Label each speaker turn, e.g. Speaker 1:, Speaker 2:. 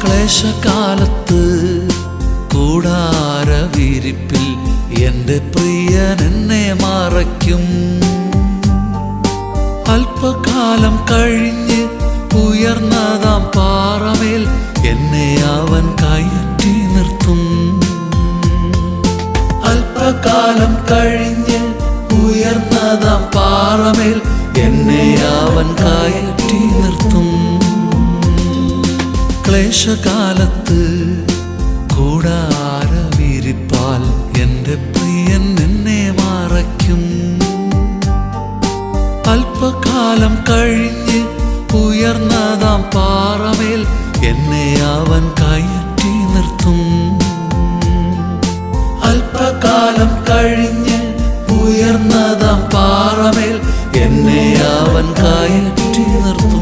Speaker 1: ക്ലേശകാലത്ത് കൂടാരവിരിപ്പിൽ എൻ്റെ പ്രിയൻ എന്നെ മറയ്ക്കും. അല്പകാലം കഴിഞ്ഞ് ഉയർന്നതാം പാറമേൽ എന്നെ അവൻ കയറ്റി നിർത്തും. അല്പകാലം കഴിഞ്ഞ് ഉയർന്നതാം പാറമേൽ എന്നെ അവൻ കയറ്റി നിർത്തും. ക്ലേശകാലത്ത് കൂടാരവിരിപ്പാൽ എൻ്റെ പ്രിയൻ എന്നെ മറയ്ക്കും. അല്പകാലം കഴിഞ്ഞ് ഉയർന്നതാം പാറമേൽ എന്നെ അവൻ കയറ്റി നിർത്തും. അല്പകാലം കഴിഞ്ഞ് ഉയർന്നതാം പാറമേൽ എന്നെ അവൻ കയറ്റി നിർത്തും.